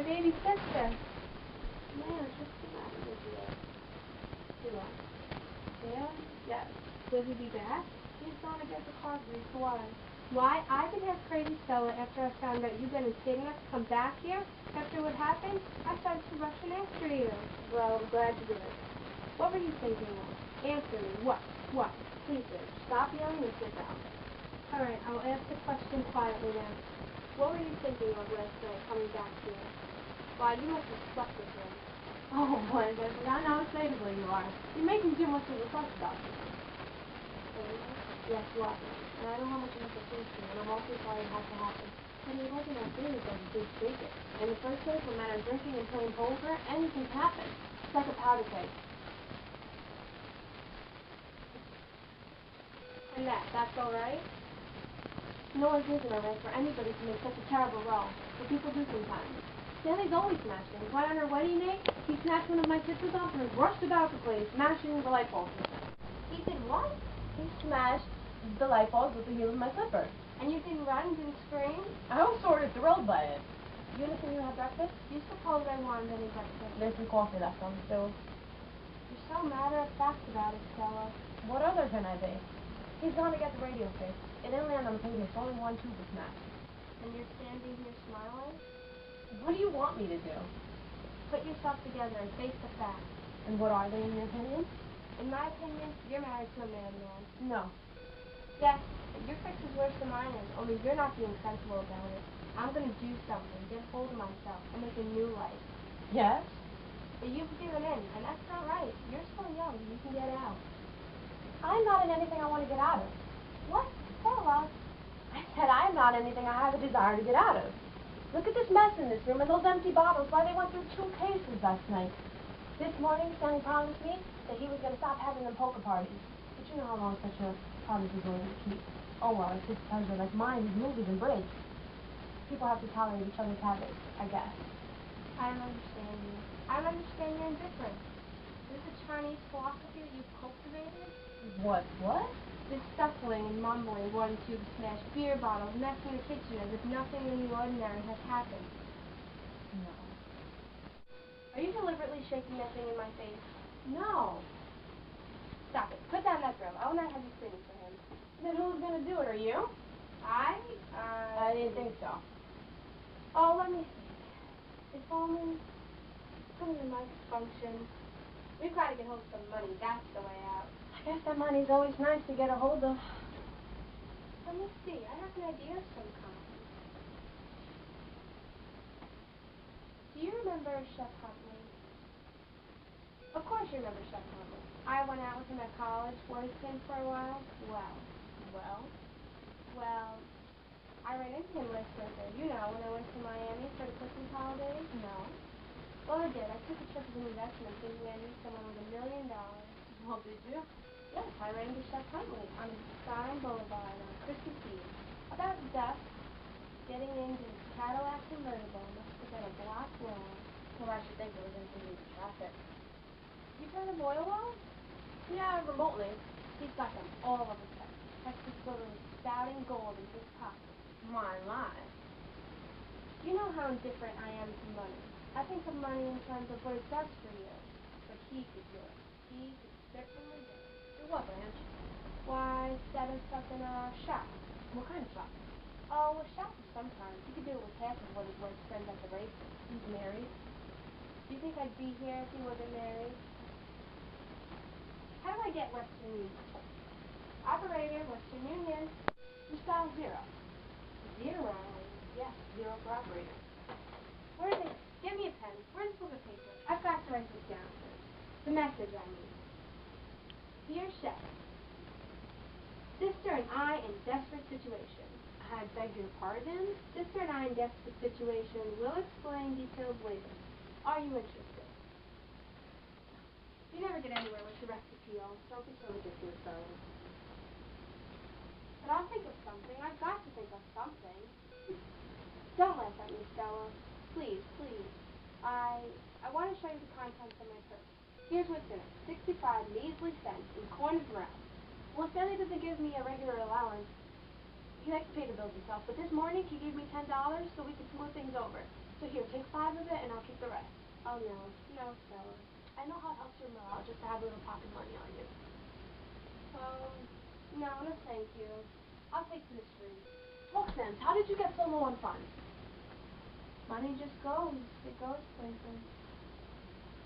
my baby sister. Man, what's the matter with you? Do what? Yeah? Yes. Will he be back? He's gonna get the coffee. Why? Why? I could have crazy Stella after I found out you've been insane enough to come back here. After what happened, I started to rushing after you. Well, I'm glad you did it. What were you thinking of? Answer me. What? What? Please, sir, stop yelling and sit down. All right, I'll ask the question quietly then. What were you thinking of last night coming back here? Why, you must have slept with him. Oh, boy, I forgot how excitable you are. You're making too much of a fuss about this. Yes, what? And I know how much you have to face to, and I'm also sorry it had to happen. But it wasn't as big as a big shake it. In the first place, no matter drinking and playing poker, anything can happen. It's like a powder keg. And that's all right? No, it isn't alright for anybody to make such a terrible row. But people do sometimes. Stanley's always smashed things. Why on our wedding day, he snatched one of my sisters off and rushed about the place, smashing the light bulbs with it. He did what? He smashed the light bulbs with the heel of my slipper. And you didn't run, didn't scream? I was sort of thrilled by it. You understand you had breakfast? Do you suppose I wanted any breakfast? There's some coffee left on the stove. You're so matter-of-fact about it, Stella. What other can I be? He's gone to get the radio fixed. It didn't land on the pavement, so only one tube was smashed. And you're standing here smiling? What do you want me to do? Put yourself together and face the facts. And what are they in your opinion? In my opinion, you're married to a madman. No. Yes, your fix is worse than mine is, only you're not being sensible about it. I'm going to do something, get hold of myself, and make a new life. Yes? But you've given in, and that's not right. You're still young, you can get out. I'm not in anything I want to get out of. What? Stella? I said I'm not anything I have a desire to get out of. Look at this mess in this room and those empty bottles. Why, they went through 2 cases last night. This morning, Stanley promised me that he was going to stop having them poker parties. But you know how long such a promise is willing to keep. Oh, well, it's his pleasure, like mine, his movies and bridge. People have to tolerate each other's habits, I guess. I don't understand you. I don't understand your indifference. Is this a Chinese philosophy that you've cultivated? What? This scuffling and mumbling, wanting to smash beer bottles, messing the kitchen as if nothing in the ordinary has happened. No. Are you deliberately shaking that thing in my face? No. Stop it. Put down that broom. I will not have you cleaning for him. Then who's going to do it? Are you? I didn't think so. Oh, let me think. If only some of my functions. We've got to get hold of some money. That's the way out. I guess that money's always nice to get a hold of. Let me see. I have an idea of some kind. Do you remember Chef Huntley? Of course you remember Chef Huntley. I went out with him at college, worked him for a while. Well, I ran into him last winter. You know, when I went to Miami for the Christmas holidays. No. Well, I did. I took a trip as an investment thinking I'd meet someone with $1 million. Well, did you? Yes, I ran into Chef Huntley on a Sky Boulevard on Christmas Eve. About dusk, getting into his Cadillac convertible must have been a block long. Well, I should think there was inconvenient traffic. You turn the boil off? Yeah, remotely. He's got them all over the place. Texas literally spouting gold into his pocket. My. You know how indifferent I am to money. I think of money in terms of what it does for you. But he could do it. He could certainly do it. Do what, Blanche? Why, set us up in a shop. What kind of shop? Oh, a shop of some kind. He could do it with half of what his wife spends at the races. He's married. Do you think I'd be here if he wasn't married? How do I get Western Union? Operator, Western Union. Just dial 0. 0. Yes, 0 for operator. Where is it? Give me a pen. Where's the slip of paper? I've got to write this down first. The message, I mean. Dear Chef, Sister and I in desperate situation. I beg your pardon? Sister and I in desperate situation. Will explain details later. Are you interested? You never get anywhere with your recipe. Don't be so ridiculous, darling. But I'll think of something. I've got to think of something. Don't laugh at me, Stella. Please, please. I want to show you the contents of my purse. Here's what's in it. 65 measly cents in coin of realm. Well, Stanley doesn't give me a regular allowance. He likes to pay the bills himself, but this morning he gave me $10 so we could smooth things over. So here, take 5 of it and I'll keep the rest. Oh no, no, Stella. I know how it helps your morale just to have a little pocket money on you. No, no thank you. I'll take to the street. Look, Sense, how did you get so low on funds? Money just goes. It goes places.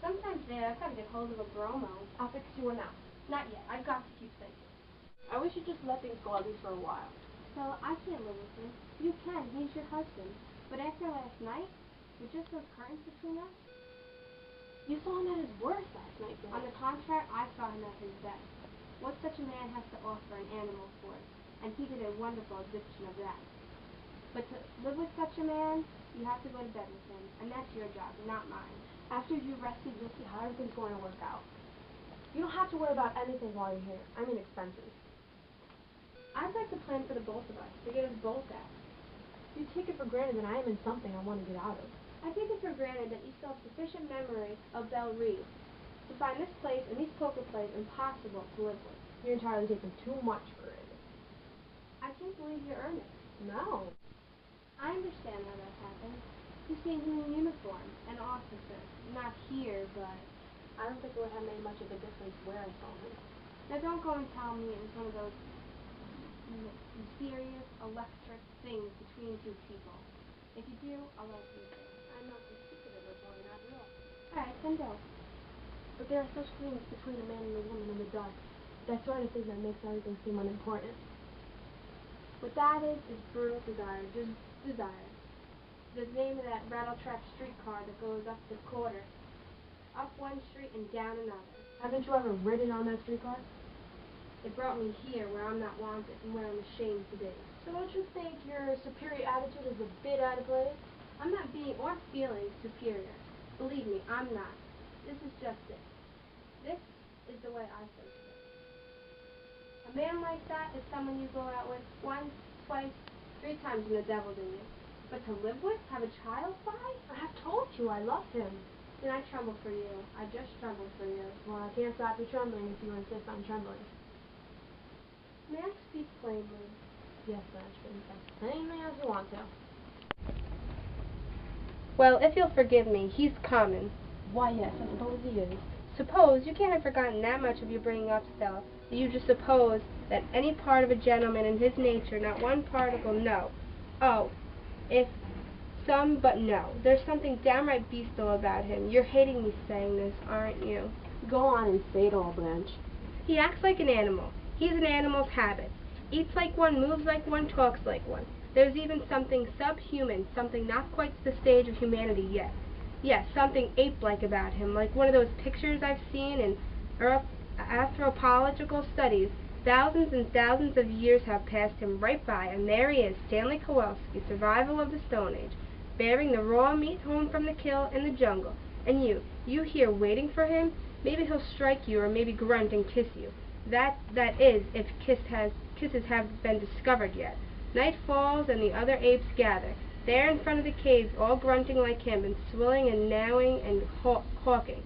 Sometimes there, I've got to get hold of a bromo. I'll fix you one now. Not yet. I've got to keep thinking. I wish you'd just let things go at least for a while. Stella, I can't live with him. You can. He's your husband. But after last night, with just those curtains between us, You saw him at his worst last night, on the contrary, I saw him at his best. What such a man has to offer an animal force, and he did a wonderful exhibition of that. But to live with such a man, you have to go to bed with him, and that's your job, not mine. After you've rested, you'll see how everything's going to work out. You don't have to worry about anything while you're here. I mean expenses. I'd like to plan for the both of us, to get us both out. You take it for granted that I am in something I want to get out of. I take it for granted that you still have sufficient memory of Belle Reeve to find this place and these poker plays impossible to live with. You're entirely taking too much for it. I can't believe you're earnest. No. I understand how that happened. You've seen him in uniform, an officer. Not here, but... I don't think it would have made much of a difference where I saw him. Now don't go and tell me it was one of those mysterious, electric things between two people. If you do, I'll let you think. I'm not so stupid as I told you, not real. Alright, then don't. But there are such things between a man and a woman in the dark. That sort of thing that makes everything seem unimportant. What that is brutal desire, just desire. The name of that rattletrap streetcar that goes up the quarter. Up one street and down another. Haven't you ever ridden on that streetcar? It brought me here where I'm not wanted and where I'm ashamed to be. So don't you think your superior attitude is a bit out of place? I'm not being or feeling superior. Believe me, I'm not. This is just it. This is the way I think of it. A man like that is someone you go out with once, twice, 3 times and the devil's in you. But to live with, have a child by? I have told you I love him. Then I tremble for you. I just tremble for you. Well, I can't stop you trembling if you insist on trembling. May I speak plainly? Yes, Blanche, as plainly as you want to. Well, if you'll forgive me, he's common. Why, yes, I suppose he is. Suppose, you can't have forgotten that much of your bringing up, Stella, that you just suppose that any part of a gentleman in his nature, not one particle, no. Oh, if some, but no. There's something downright bestial about him. You're hating me saying this, aren't you? Go on and say it all, Blanche. He acts like an animal. He's an animal's habits. Eats like one, moves like one, talks like one. There's even something subhuman, something not quite to the stage of humanity yet. Yes, something ape-like about him, like one of those pictures I've seen in anthropological studies. Thousands and thousands of years have passed him right by, and there he is, Stanley Kowalski, survival of the Stone Age, bearing the raw meat home from the kill in the jungle. And you here waiting for him? Maybe he'll strike you, or maybe grunt and kiss you. That is, if kisses have been discovered yet. Night falls, and the other apes gather. There in front of the caves, all grunting like him, and swilling and nowing and hawking.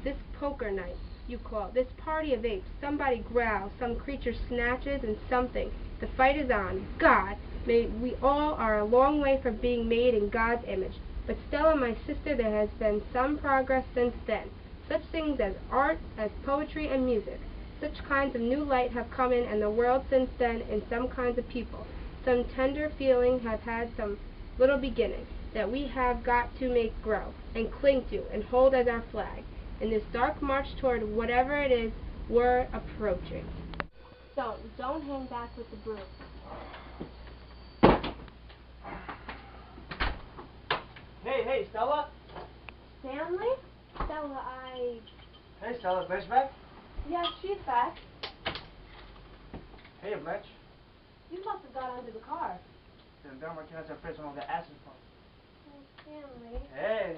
This poker night, you call it. This party of apes. Somebody growls, some creature snatches, and something. The fight is on. God! We all are a long way from being made in God's image. But Stella, my sister, there has been some progress since then. Such things as art, as poetry and music. Such kinds of new light have come in, and the world since then, in some kinds of people. Some tender feeling have had some little beginning, that we have got to make grow, and cling to, and hold as our flag, in this dark march toward whatever it is we're approaching. Don't hang back with the broom. Hey, Stella? Stanley? Stella, Hey, Stella, Blanche back? Yes, she's back. Hey, Blanche. You must have got under the car. Then down my cancer face on all the acid pump. Oh, Stanley. Hey.